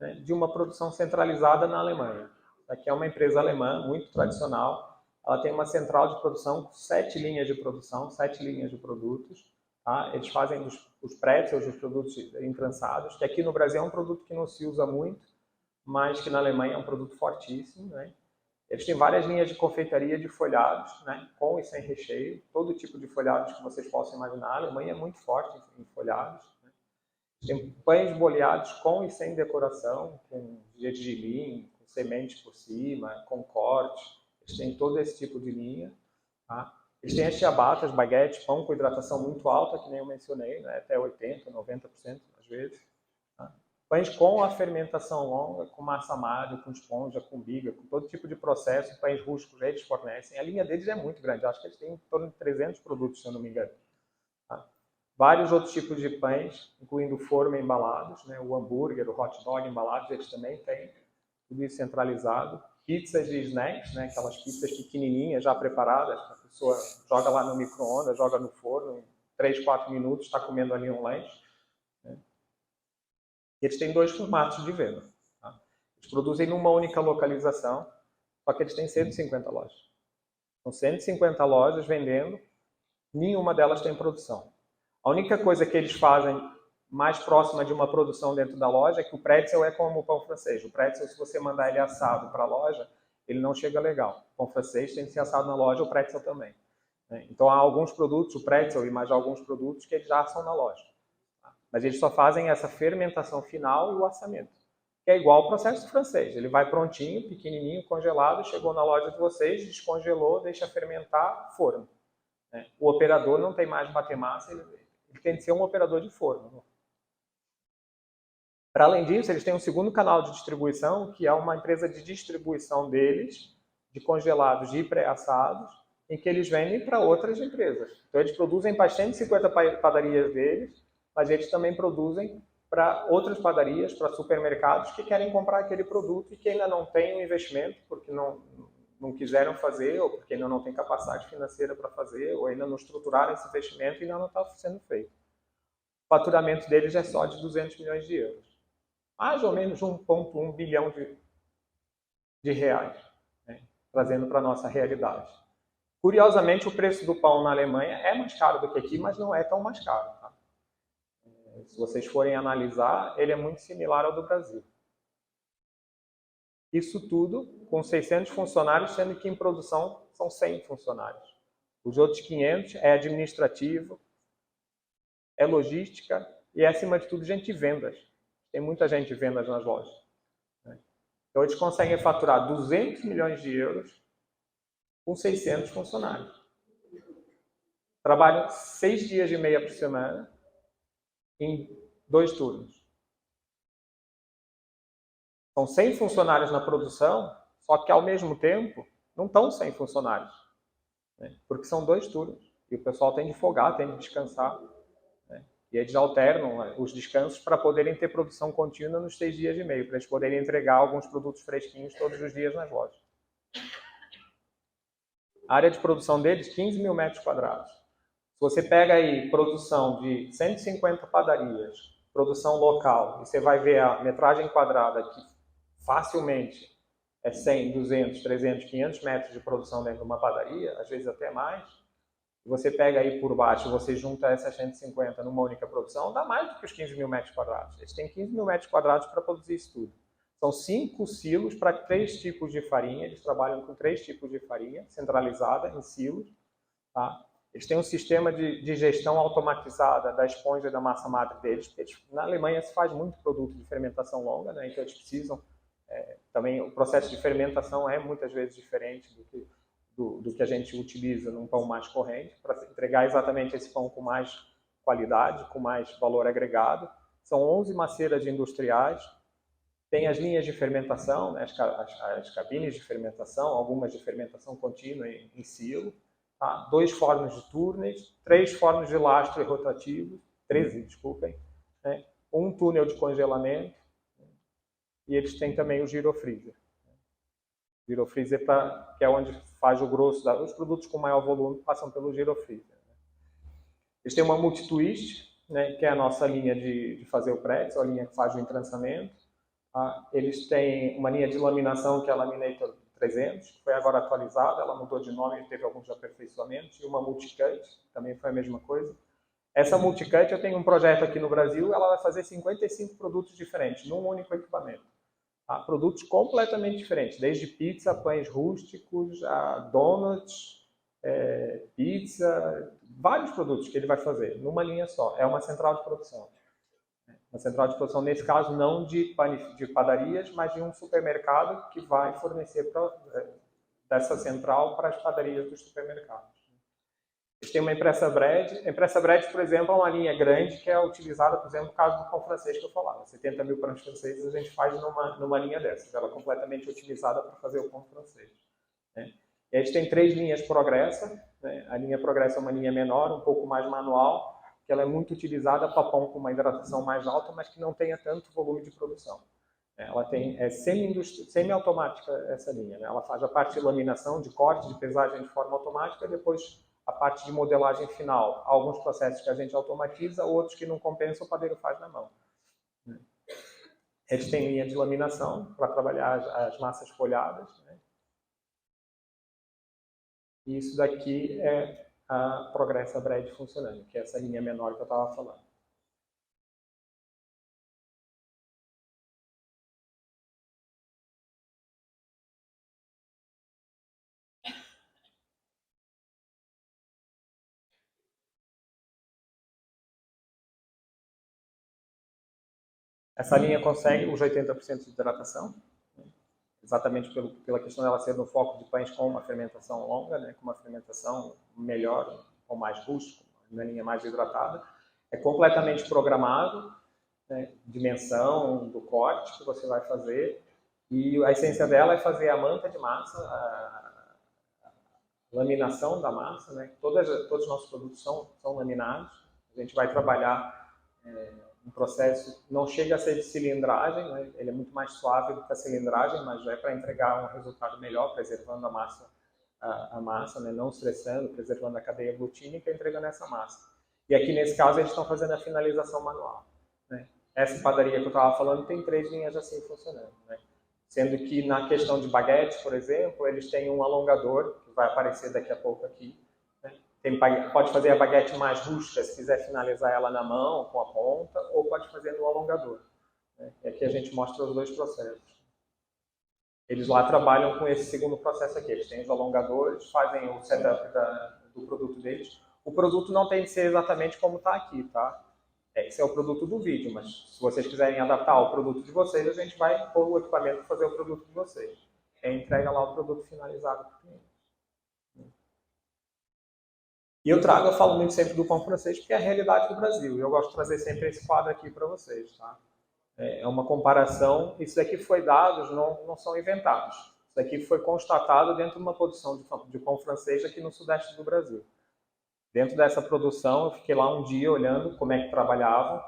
né, de uma produção centralizada na Alemanha. Aqui é uma empresa alemã, muito tradicional. Ela tem uma central de produção com 7 linhas de produção, 7 linhas de produtos. Tá? Eles fazem os pretzels, os produtos entrançados, que aqui no Brasil é um produto que não se usa muito, mas que na Alemanha é um produto fortíssimo, né? Eles têm várias linhas de confeitaria de folhados, né, com e sem recheio, todo tipo de folhados que vocês possam imaginar. A Alemanha é muito forte em folhados. Né? Tem pães boleados com e sem decoração, com gergelim, com sementes por cima, com corte. Eles têm todo esse tipo de linha. Tá? Eles têm as ciabattas, baguetes, pão com hidratação muito alta, que nem eu mencionei, né, até 80%, 90% às vezes. Tá? Pães com a fermentação longa, com massa madre, com esponja, com biga, com todo tipo de processo, pães rústicos eles fornecem. A linha deles é muito grande, acho que eles têm em torno de 300 produtos, se eu não me engano. Tá? Vários outros tipos de pães, incluindo forma embalados, né? O hambúrguer, o hot dog embalados, eles também têm, tudo isso centralizado. Pizzas e snacks, né? Aquelas pizzas pequenininhas, já preparadas, a pessoa joga lá no micro-ondas, joga no forno, em 3, 4 minutos está comendo ali um lanche. Eles têm 2 formatos de venda. Tá? Eles produzem numa única localização, só que eles têm 150 lojas. São 150 lojas vendendo, nenhuma delas tem produção. A única coisa que eles fazem mais próxima de uma produção dentro da loja é que o pretzel é como o pão francês. O pretzel, se você mandar ele assado para a loja, ele não chega legal. O pão francês tem que ser assado na loja, o pretzel também. Então, há alguns produtos, o pretzel e mais alguns produtos, que eles já assam na loja. Mas eles só fazem essa fermentação final e o assamento, que é igual ao processo francês. Ele vai prontinho, pequenininho, congelado, chegou na loja de vocês, descongelou, deixa fermentar, forno. O operador não tem mais bater massa, ele tem que ser um operador de forno. Para além disso, eles têm um segundo canal de distribuição, que é uma empresa de distribuição deles, de congelados e pré-assados, em que eles vendem para outras empresas. Então, eles produzem para as 150 padarias deles, mas eles também produzem para outras padarias, para supermercados que querem comprar aquele produto e que ainda não têm o investimento, porque não quiseram fazer, ou porque ainda não tem capacidade financeira para fazer, ou ainda não estruturaram esse investimento e ainda não está sendo feito. O faturamento deles é só de 200 milhões de euros. Mais ou menos 1,1 bilhão de reais, né? Trazendo para a nossa realidade. Curiosamente, o preço do pão na Alemanha é mais caro do que aqui, mas não é tão mais caro. Tá? Se vocês forem analisar, ele é muito similar ao do Brasil. Isso tudo com 600 funcionários, sendo que em produção são 100 funcionários. Os outros 500 é administrativo, é logística e é, acima de tudo, gente de vendas. Tem muita gente de vendas nas lojas. Então, eles conseguem faturar 200 milhões de euros com 600 funcionários. Trabalham 6 dias e meia por semana em 2 turnos. São 100 funcionários na produção, só que, ao mesmo tempo, não estão 100 funcionários. Porque são 2 turnos. E o pessoal tem de folgar, tem de descansar. E eles alternam os descansos para poderem ter produção contínua nos 6 dias e meio, para eles poderem entregar alguns produtos fresquinhos todos os dias nas lojas. A área de produção deles, 15 mil metros quadrados. Se você pega aí produção de 150 padarias, produção local, e você vai ver a metragem quadrada, que facilmente é 100, 200, 300, 500 metros de produção dentro de uma padaria, às vezes até mais, você pega aí por baixo, você junta essas 150 numa única produção, dá mais do que os 15 mil metros quadrados. Eles têm 15 mil metros quadrados para produzir isso tudo. São 5 silos para 3 tipos de farinha. Eles trabalham com 3 tipos de farinha, centralizada, em silos. Tá? Eles têm um sistema de gestão automatizada da esponja e da massa madre deles. Na Alemanha se faz muito produto de fermentação longa, né? Então eles precisam... também o processo de fermentação é muitas vezes diferente do que a gente utiliza num pão mais corrente, para entregar exatamente esse pão com mais qualidade, com mais valor agregado. São 11 maceiras industriais, tem as linhas de fermentação, né, as cabines de fermentação, algumas de fermentação contínua em silo, tá? 2 fornos de túneis, 3 fornos de lastro e rotativo, 13, desculpem, né? Um túnel de congelamento, e eles têm também o girofreezer. Girofreezer que é onde faz o grosso, os produtos com maior volume passam pelo girofreezer. Eles têm uma multi-twist, né, que é a nossa linha de fazer o pretzel, a linha que faz o entrançamento. Tá? Eles têm uma linha de laminação, que é a Laminator 300, que foi agora atualizada, ela mudou de nome, teve alguns aperfeiçoamentos, e uma multi-cut, também foi a mesma coisa. Essa multi-cut, eu tenho um projeto aqui no Brasil, ela vai fazer 55 produtos diferentes, num único equipamento. Tá? Produtos completamente diferentes, desde pizza, pães rústicos, a donuts, pizza, vários produtos que ele vai fazer, numa linha só. É uma central de produção. Uma central de produção, nesse caso, não de padarias, mas de um supermercado que vai fornecer dessa central para as padarias dos supermercados. Eles têm uma impressa bread. A impressa bread, por exemplo, é uma linha grande que é utilizada, por exemplo, no caso do pão francês que eu falava. 70 mil pães franceses a gente faz numa linha dessas. Ela é completamente otimizada para fazer o pão francês. Né? E a gente tem 3 linhas Progressa. Né? A linha Progressa é uma linha menor, um pouco mais manual, que ela é muito utilizada para pão com uma hidratação mais alta, mas que não tenha tanto volume de produção. Ela é semi-automática essa linha. Né? Ela faz a parte de laminação, de corte, de pesagem de forma automática, e depois a parte de modelagem final. Alguns processos que a gente automatiza, outros que não compensam, o padeiro faz na mão. Eles têm linha de laminação para trabalhar as massas folhadas. Né? E isso daqui é a Progressa Bread funcionando, que é essa linha menor que eu estava falando. Essa linha consegue os 80% de hidratação, né? Exatamente pela questão dela ser no foco de pães com uma fermentação longa, né? Com uma fermentação melhor, ou mais rústica, uma linha mais hidratada. É completamente programado, né? Dimensão do corte que você vai fazer, e a essência dela é fazer a manta de massa, a laminação da massa, né? Todos os nossos produtos são laminados. A gente vai trabalhar um processo, não chega a ser de cilindragem, né? Ele é muito mais suave do que a cilindragem, mas já é para entregar um resultado melhor, preservando a massa, né? Não estressando, preservando a cadeia glutínica e entregando essa massa. E aqui nesse caso eles estão fazendo a finalização manual. Né? Essa padaria que eu estava falando tem 3 linhas assim funcionando. Né? Sendo que na questão de baguete, por exemplo, eles têm um alongador, que vai aparecer daqui a pouco aqui. Pode fazer a baguete mais rústica, se quiser finalizar ela na mão, com a ponta, ou pode fazer no alongador. Né? E aqui a gente mostra os 2 processos. Eles lá trabalham com esse segundo processo aqui. Eles têm os alongadores, fazem o setup do produto deles. O produto não tem que ser exatamente como está aqui, tá? Esse é o produto do vídeo, mas se vocês quiserem adaptar o produto de vocês, a gente vai pôr o equipamento para fazer o produto de vocês. Entrega lá o produto finalizado para o cliente. E eu falo muito sempre do pão francês porque é a realidade do Brasil. E eu gosto de trazer sempre esse quadro aqui para vocês. Tá? É uma comparação. Isso daqui foi dados, não são inventados. Isso daqui foi constatado dentro de uma produção de pão francês aqui no sudeste do Brasil. Dentro dessa produção, eu fiquei lá um dia olhando como é que trabalhavam.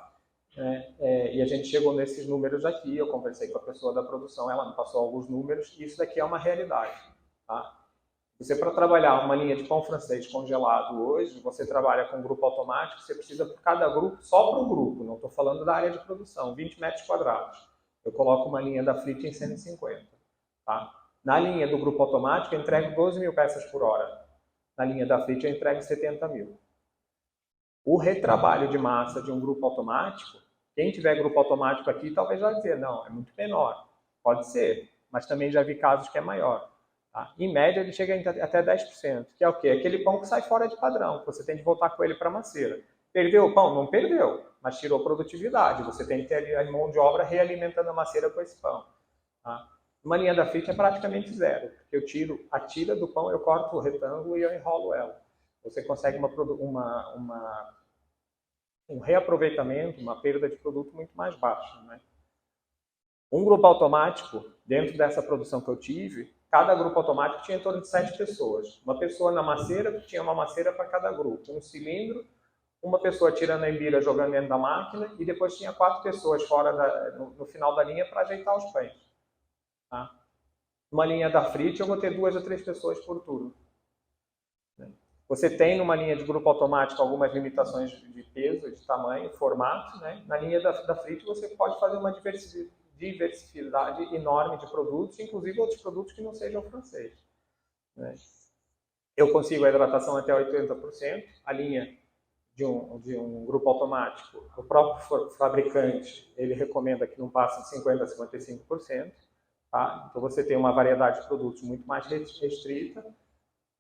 E a gente chegou nesses números aqui. Eu conversei com a pessoa da produção, ela me passou alguns números. E isso daqui é uma realidade. Tá? Você, para trabalhar uma linha de pão francês congelado hoje, você trabalha com grupo automático, você precisa por cada grupo, só para o grupo, não estou falando da área de produção, 20 metros quadrados. Eu coloco uma linha da Frit em 150. Tá? Na linha do grupo automático, eu entrego 12 mil peças por hora. Na linha da Frit, eu entrego 70 mil. O retrabalho de massa de um grupo automático, quem tiver grupo automático aqui, talvez vai dizer, não, é muito menor. Pode ser, mas também já vi casos que é maior. Tá? Em média, ele chega até 10%, que é o quê? Aquele pão que sai fora de padrão, que você tem que voltar com ele para a maceira. Perdeu o pão? Não perdeu, mas tirou produtividade. Você tem que ter a mão de obra realimentando a maceira com esse pão. Tá? Uma linha da Frit é praticamente zero. Eu tiro a tira do pão, eu corto o retângulo e eu enrolo ela. Você consegue um reaproveitamento, uma perda de produto muito mais baixa. Né? Um grupo automático, dentro dessa produção que eu tive, cada grupo automático tinha em torno de 7 pessoas. Uma pessoa na maceira, tinha uma maceira para cada grupo. Um cilindro, uma pessoa tirando a embira, jogando dentro da máquina, e depois tinha 4 pessoas fora no final da linha para ajeitar os pães. Tá? Numa linha da Frit, eu vou ter 2 a 3 pessoas por turno. Você tem numa linha de grupo automático algumas limitações de peso, de tamanho, formato, né? Na linha da Frit você pode fazer uma diversidade enorme de produtos, inclusive outros produtos que não sejam francês, né? Eu consigo a hidratação até 80%, a linha de um grupo automático, o próprio fabricante, ele recomenda que não passe de 50% a 55%, tá? Então você tem uma variedade de produtos muito mais restrita,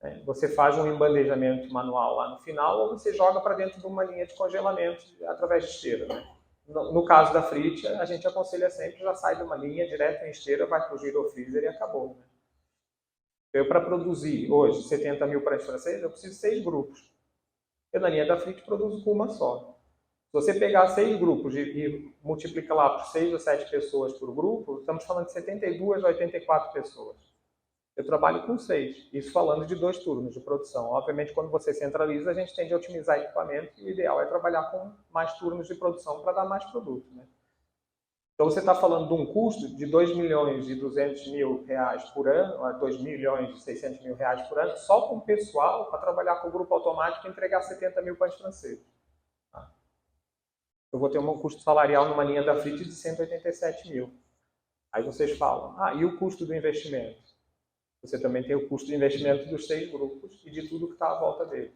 né? Você faz um embandejamento manual lá no final ou você joga para dentro de uma linha de congelamento através de esteira, né? No caso da Frit, a gente aconselha sempre, já sai de uma linha direto em esteira, vai para o girofreezer e acabou, né? Eu, para produzir hoje 70 mil pães francês, eu preciso de 6 grupos. Eu, na linha da Frit, produzo com uma só. Se você pegar 6 grupos e multiplica lá por 6 ou 7 pessoas por grupo, estamos falando de 72 a 84 pessoas. Eu trabalho com 6, isso falando de 2 turnos de produção. Obviamente, quando você centraliza, a gente tende a otimizar equipamento e o ideal é trabalhar com mais turnos de produção para dar mais produto, né? Então, você está falando de um custo de 2 milhões e 200 mil reais por ano, a 2 milhões e 600 mil reais por ano, só com pessoal para trabalhar com o grupo automático e entregar 70 mil pães franceses. Tá? Eu vou ter um custo salarial numa linha da Frit de 187 mil. Aí vocês falam, e o custo do investimento? Você também tem o custo de investimento dos 6 grupos e de tudo que está à volta deles.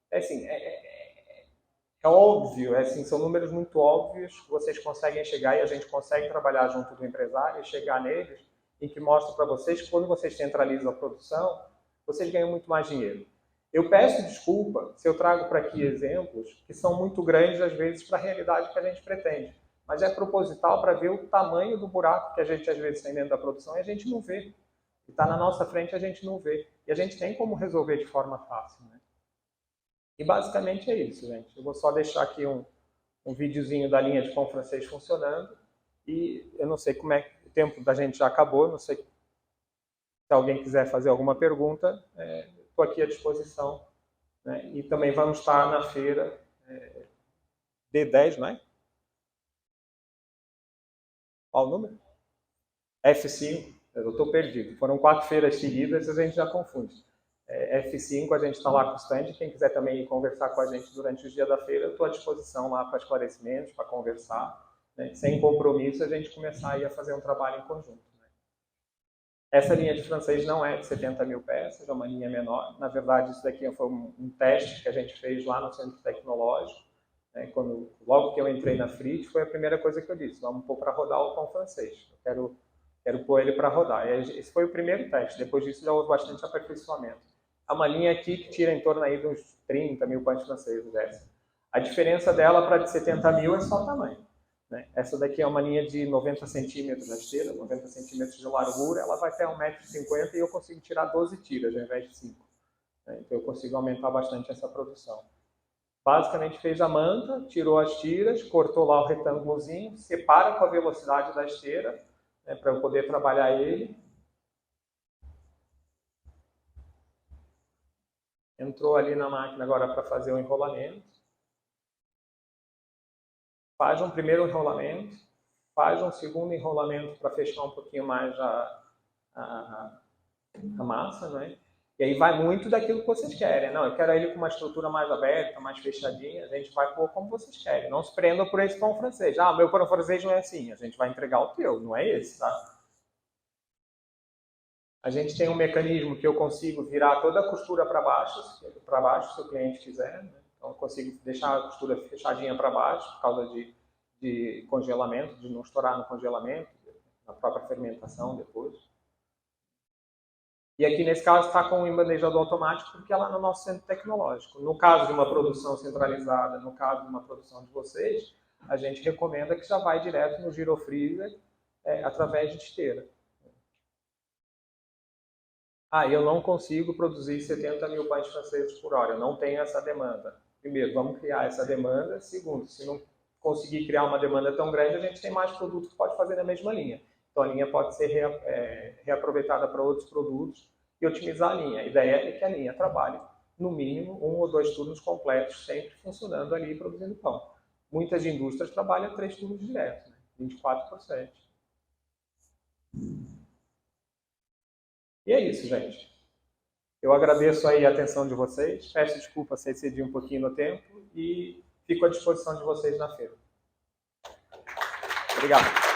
É assim, é óbvio, assim, são números muito óbvios que vocês conseguem chegar e a gente consegue trabalhar junto do empresário e chegar neles e que mostra para vocês que quando vocês centralizam a produção, vocês ganham muito mais dinheiro. Eu peço desculpa se eu trago para aqui exemplos que são muito grandes, às vezes, para a realidade que a gente pretende. Mas é proposital para ver o tamanho do buraco que a gente, às vezes, tem dentro da produção e a gente não vê. E está na nossa frente a gente não vê. E a gente tem como resolver de forma fácil, né? E basicamente é isso, gente. Eu vou só deixar aqui um videozinho da linha de pão francês funcionando. E eu não sei como é que o tempo da gente já acabou, não sei se alguém quiser fazer alguma pergunta, estou aqui à disposição, né? E também vamos estar na feira D10, não é? Qual o número? F5, eu estou perdido. Foram 4 feiras seguidas, a gente já confunde. F5, a gente está lá com o stand. Quem quiser também ir conversar com a gente durante o dia da feira, eu estou à disposição lá para esclarecimentos, para conversar, né? Sem compromisso, a gente começar aí a fazer um trabalho em conjunto, né? Essa linha de francês não é de 70 mil peças, é uma linha menor. Na verdade, isso daqui foi um teste que a gente fez lá no Centro Tecnológico, né? Logo que eu entrei na Frit, foi a primeira coisa que eu disse: vamos pôr para rodar o pão francês. Eu quero pôr ele para rodar. E esse foi o primeiro teste. Depois disso, já houve bastante aperfeiçoamento. Há uma linha aqui que tira em torno aí de uns 30 mil pães franceses. Essa. A diferença dela para de 70 mil é só o tamanho, né? Essa daqui é uma linha de 90 centímetros na esteira, 90 centímetros de largura, ela vai até 1,50 m e eu consigo tirar 12 tiras ao invés de 5. Né? Então eu consigo aumentar bastante essa produção. Basicamente fez a manta, tirou as tiras, cortou lá o retângulozinho, separa com a velocidade da esteira, né, para eu poder trabalhar ele. Entrou ali na máquina agora para fazer o enrolamento. Faz um primeiro enrolamento, faz um segundo enrolamento para fechar um pouquinho mais a massa, né? E aí vai muito daquilo que vocês querem. Não, eu quero ele com uma estrutura mais aberta, mais fechadinha, a gente vai pôr como vocês querem. Não se prendam por esse pão francês. Meu pão francês não é assim, a gente vai entregar o teu, não é esse, tá? A gente tem um mecanismo que eu consigo virar toda a costura para baixo, se o cliente quiser, né? Então eu consigo deixar a costura fechadinha para baixo, por causa de congelamento, de não estourar no congelamento, na própria fermentação depois. E aqui nesse caso está com o embandejador automático, porque é lá no nosso centro tecnológico. No caso de uma produção centralizada, no caso de uma produção de vocês, a gente recomenda que já vai direto no girofreezer através de esteira. Eu não consigo produzir 70 mil pães franceses por hora, eu não tenho essa demanda. Primeiro, vamos criar essa demanda. Segundo, se não conseguir criar uma demanda tão grande, a gente tem mais produto que pode fazer na mesma linha. Então a linha pode ser reaproveitada para outros produtos e otimizar a linha. A ideia é que a linha trabalhe, no mínimo, 1 ou 2 turnos completos, sempre funcionando ali e produzindo pão. Muitas indústrias trabalham 3 turnos diretos, né? 24%. E é isso, gente. Eu agradeço aí a atenção de vocês, peço desculpa se excedi um pouquinho no tempo e fico à disposição de vocês na feira. Obrigado.